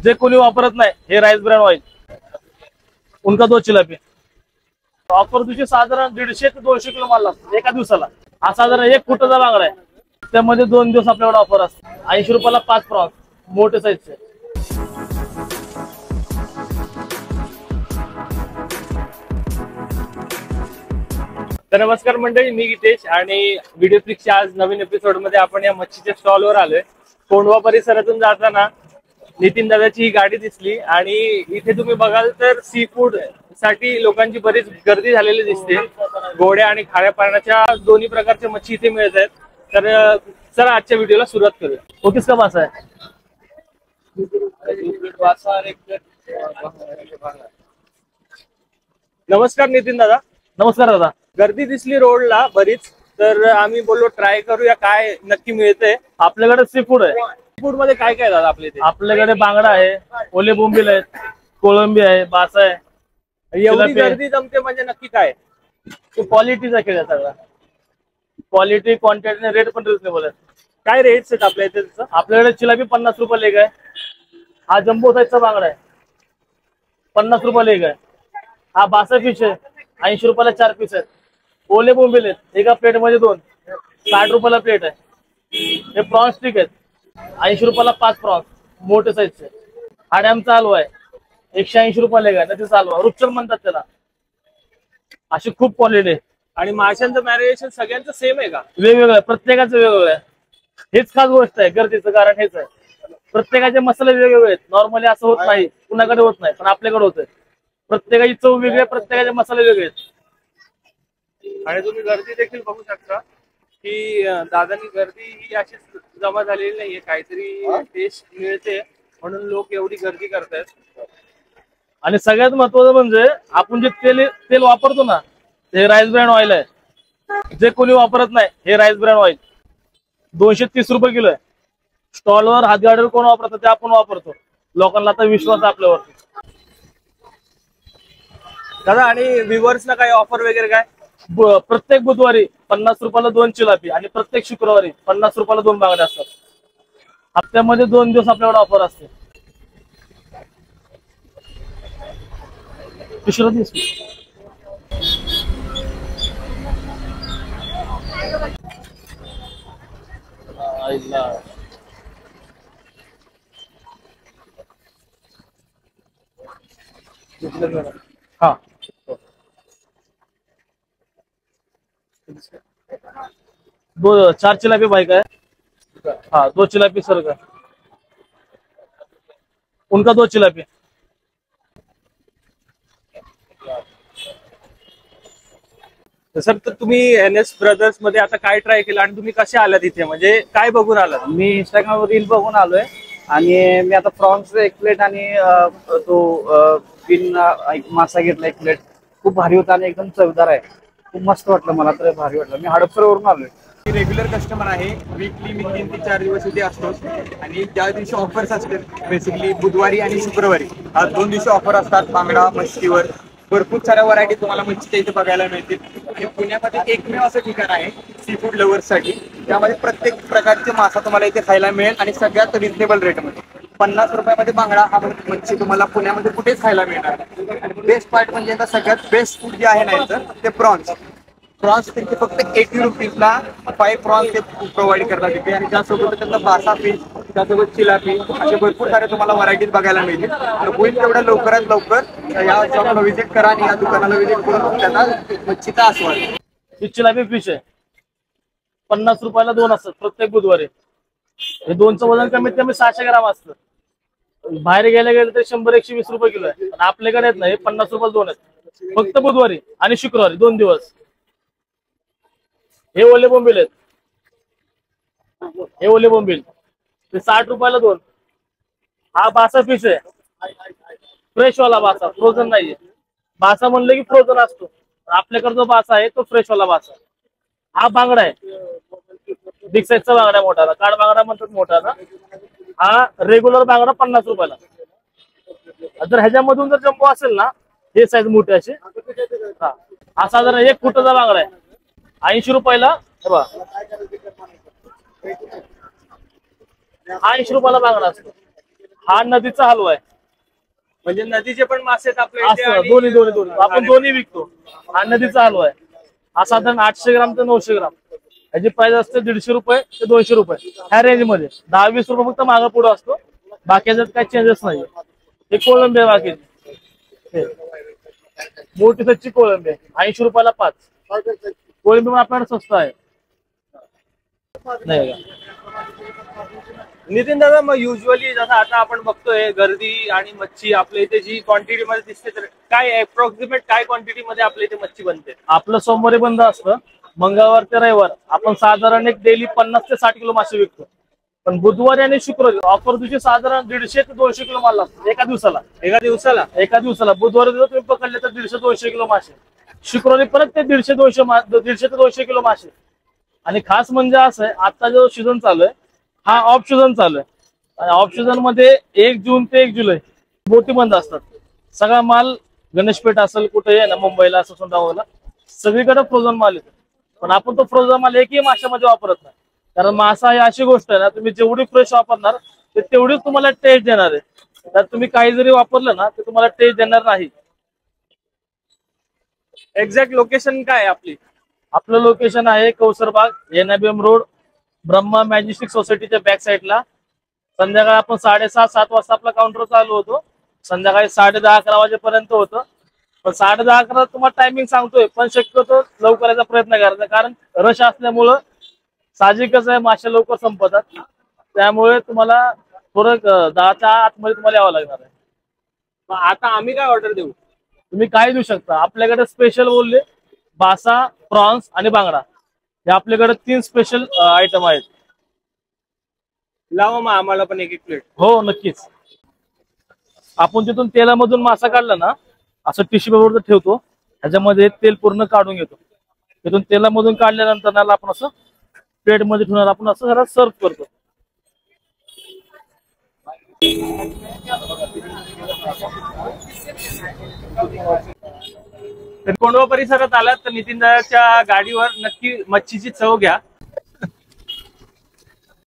जे कोणी वापरत नाही हे राईस ब्रँड ऑइल, उनका 2 चिलापी। ऑफर दिवशी साधारण 150 ते 200 किलो माल लागतो एका दिवसाला। हा साधारण 1 फुटाचा बांगडा आहे, त्यामध्ये 2 दिवस आपल्याकडे ऑफर असते। 80 रुपयाला 5 प्रॉन्स मोठे साईजचे। तर नमस्कार मंडळी, मी गितेश आणि व्हिडिओ फ्लिक्सच्या आज नवीन एपिसोड मध्ये आपण या मच्छीच्या स्टॉलवर आलोय। कोंढवा परिसरातून जाताना नितीन दादाची ही गाडी दिसली आणि इथे तुम्ही बघाल तर सी फूड साठी लोकांची बरीच गर्दी झालेली दिसते। गोड्या आणि खाऱ्या पाण्याच्या दोन्ही प्रकारच्या मच्छी इथे मिळत आहेत। तर चला आजच्या व्हिडिओला सुरुवात करूया। वो किसका मासा है? नमस्कार नितीन दादा। नमस्कार दादा। गर्दी दिसली रोडला बरीच, तर आम्ही बोललो ट्राय करूया काय नक्की मिळतंय। आपल्याकडे सी फूड आहे। सी फूड मध्ये काय काय दादा आपल्या इथे? आपल्याकडे बांगडा आहे, ओले बोंबील आहेत, कोळंबी आहे, बासा आहे। एवढी गर्दी जमते म्हणजे नक्की काय? क्वालिटीचा खेळ आहे सगळा। क्वालिटी, क्वांटिटी, रेट पण रिजनेबल आहे। काय रेट्स आहेत आपल्या इथे? आपल्याकडे चिलापी 50 रुपये लेग आहे। हा जम्बो साईजचा बांगडा आहे, 50 रुपये लेग आहे। हा बासा फिश आहे, 80 रुपयाला 4 पीस आहेत। ओले बोंबील आहेत, एका प्लेट मध्ये 2, 60 रुपयाला प्लेट आहे। हे प्रॉन्स स्टिक आहेत, 80 रुपयाला 5 प्रॉन्स मोठे साईजचे। हाड्यामचा हलवा आहे, 180 रुपये लेग आहे। त्याचा हलवा रुपचल म्हणतात त्याला। अशी खूप क्वालिटी आहे। आणि माशांचं मॅरिनेशन सगळ्यांचं सेम आहे का? वेगवेगळं, प्रत्येकाचं वेगवेगळं आहे। हेच खास गोष्ट आहे गर्दीचं कारण हेच आहे, प्रत्येकाचे मसाले वेगवेगळे आहेत। नॉर्मली असं होत नाही, कुणाकडे होत नाही, पण आपल्याकडे होतंय। प्रत्येकाची चव वेगळी आहे, प्रत्येकाचे मसाले वेगळे आहेत। आणि तुम्ही गर्दी देखील बघू शकता की दादांनी गर्दी ही अशीच जमा झालेली नाहीये, काहीतरी टेस्ट मिळते म्हणून लोक एवढी गर्दी करतायत। आणि सगळ्यात महत्वाचं म्हणजे आपण जे तेल वापरतो ना, हे राईस ब्रँड ऑइल आहे। जे कोणी वापरत नाही हे राईस ब्रँड ऑइल 230 रुपये किलो आहे। स्टॉलवर हातगाडीवर कोण वापरतो ते आपण वापरतो। लोकांना आता विश्वास आहे आपल्यावरती दादा। आणि व्ह्युअर्सला काय ऑफर वगैरे काय? प्रत्येक बुधवारी 50 रुपयाला 2 चिलापी आणि प्रत्येक शुक्रवारी 50 रुपयाला 2 बांगड्या असतात। हप्त्यामध्ये 2 दिवस आपल्याकडे ऑफर असते। तिसरा दिवस हा 4 चिलापी बाइक है। हाँ 2 चिलापी सर का, उनका 2 चिलापी। सर तर तुम्ही NS ब्रदर्स मध्ये आता काय ट्राय केलं आणि तुम्ही कसे आलात इथे, म्हणजे काय बघून आलात? मी इंस्टाग्राम रील बघून आलोय आणि मी आता प्रॉन्स 1 प्लेट आणि तो पिन एक मासा घेतला 1 प्लेट। खूप भारी होता आणि एकदम चवदार आहे। खूप मस्त वाटलं मला, तर भारी वाटलं। मी हडपसरवरून आलोय। रेग्युलर कस्टमर आहे, वीकली मी 3 ते 4 दिवस इथे असतोच। आणि ज्या दिवशी ऑफर्स असतात बेसिकली बुधवारी आणि शुक्रवारी, आज 2 दिवशी ऑफर असतात बांगडा मच्छीवर। भरपूर साऱ्या व्हरायटी तुम्हाला मच्छीच्या इथे बघायला मिळतील। हे पुण्यामध्ये एकमेव असं ठिकाण आहे सी फूड लव्हर्ससाठी, त्यामध्ये प्रत्येक प्रकारचे मासा तुम्हाला इथे खायला मिळेल आणि सगळ्यात रिजनेबल रेटमध्ये। 50 रुपयामध्ये बांगडा हा मच्छी तुम्हाला पुण्यामध्ये कुठेच खायला मिळणार। आणि बेस्ट पार्ट म्हणजे आता सगळ्यात बेस्ट फूड जे आहे ना याचं, ते प्रॉन्स त्यांचे फक्त 80 रुपीजला 5 प्रॉन्स ते प्रोव्हाइड करतात तिथे। आणि त्यासोबत त्यांना बासा फिश, त्यासोबत चिलापी, असे भरपूर सारे तुम्हाला व्हरायटीज बघायला मिळतील। तर होईल तेवढ्या लवकरात लवकर या शॉपला व्हिजिट करा आणि या दुकानाला व्हिजिट करून त्यांना मच्छीचा आस्वाद। ही चिलापी फिश आहे, 50 रुपयाला 2 असतात प्रत्येक बुधवारी। हे 2चं वजन कमीत कमी 600 ग्राम असतं। बाहेर गेले तर 100-120 रुपये किलो आहे, आणि आपल्याकडे येत नाही। 50 रुपयाला 2 आहेत फक्त बुधवारी आणि शुक्रवारी 2 दिवस। हे ओले बोंबील आहेत, हे ओले बोंबील ते 60 रुपयाला 2। हा बासा फिश आहे, फ्रेश वाला बासा, फ्रोझन नाहीये। बासा म्हणलं की फ्रोझन असतो, आपल्याकडे जो बासा आहे तो फ्रेश वाला बासा। हा बांगडा आहे, बिग साईजचा बांगडा, मोठा काळ बांगडा म्हणतात मोठा ना। हा रेग्युलर बांगडा 50 रुपयाला। जर ह्याच्यामधून जर जम्बो असेल ना, हे साईज मोठी अशी, हा साधारण 1 फुटाचा बांगडा आहे, 80 रुपयाला। 80 रुपयाला बांगडा असतो। हा नदीचा हलवा आहे. म्हणजे नदीचे पण मासे आहेत आपल्या इथे असं आणि- दोन्ही दोन्ही दोन्ही आपण दोन्ही विकतो. हा नदीचा हलवा आहे. हा साधारण 800 ग्राम ते 900 ग्राम. याची प्राइस असते 150 रुपये ते 200 रुपये ह्या रेंज मध्ये. 10-20 रुपये फक्त मागं पुढे असतो. बाकीच्यात काही चेंजेस नाही. हे कोळंबी आहे बाकी. मोठी सच्ची कोळंबी आहे 80 रुपयाला 5. कोळंबी पण आपल्याकडे स्वस्त आहे. नाही का? नितीन दादा, मग युजली जसं आता आपण बघतोय गर्दी आणि मच्छी आपल्या इथे जी क्वांटिटी मध्ये दिसते, तर काय अप्रॉक्सिमेट काय क्वांटिटी मध्ये आपल्या इथे मच्छी बनते? आपलं सोमवारी बंद असतं. मंगळवार ते रविवार आपण साधारण एक डेली 50 ते 60 किलो मासे विकतो. पण बुधवारी आणि शुक्रवारी ऑफर दिवशी साधारण 150 ते 200 किलो माल लागतो एका दिवसाला. एका दिवसाला बुधवारी जर तुम्ही पकडले तर 150-200 किलो मासे. शुक्रवारी परत ते 150 ते 200 किलो मासे. आणि खास म्हणजे असं आहे, आता जो सीझन चालू आहे हा ऑफ सीझन चालू आहे. आणि ऑफ सीझन मध्ये 1 जून ते 1 जुलै बोटी बंद असतात. सगळा माल गणेशपेठ असेल कुठे आहे ना, मुंबईला असं सोंडावला सगळीकडे फ्रोझन माल येतो. पण आपण तो फ्रोझन माल एकही माशामध्ये वापरत नाही. कारण मासा ही अशी गोष्ट आहे ना, तुम्ही जेवढी फ्रेश वापरणार ते तेवढीच तुम्हाला टेस्ट देणार आहे. तर तुम्ही काही जरी वापरलं ना ते तुम्हाला टेस्ट देणार नाही. एक्झॅक्ट लोकेशन काय आहे आपली? आपलं लोकेशन आहे कौसरबाग NIBM रोड, ब्रह्मा मॅजेस्टिक सोसायटीच्या बॅक साईडला. संध्याकाळी आपण 7:30-7 वाजता आपला काउंटर चालू होतो. संध्याकाळी 10:30-11 वाजेपर्यंत होतं. पण 10:30-11 तुम्हाला टायमिंग सांगतोय, पण शक्यतो लवकर यायचा प्रयत्न करायचा. कारण रश असल्यामुळं साहजिकच आहे, मासे लवकर संपतात. त्यामुळे तुम्हाला थोडं 10च्या आतमध्ये तुम्हाला यावं लागणार आहे. मग आता आम्ही काय ऑर्डर देऊ? तुम्ही काय देऊ शकता. आपल्याकडे स्पेशल बोलले बासा, प्रॉन्स आणि बांगडा हे आपल्याकडे 3 स्पेशल आयटम आहेत. लावा मग आम्हाला पण एक प्लेट. हो नक्कीच. आपण तिथून तेलामधून मासा काढला ना, असं टिश्यू पेपर ठेवतो, ह्याच्यामध्ये तेल पूर्ण काढून घेतो. तिथून तेलामधून काढल्यानंतर त्याला आपण असं प्लेट मध्ये ठेवून आपण असं जरा सर्व करतो. तर कोंडवा परिसरात आलात तर नितीन दादाच्या गाडीवर नक्की मच्छीची चव घ्या.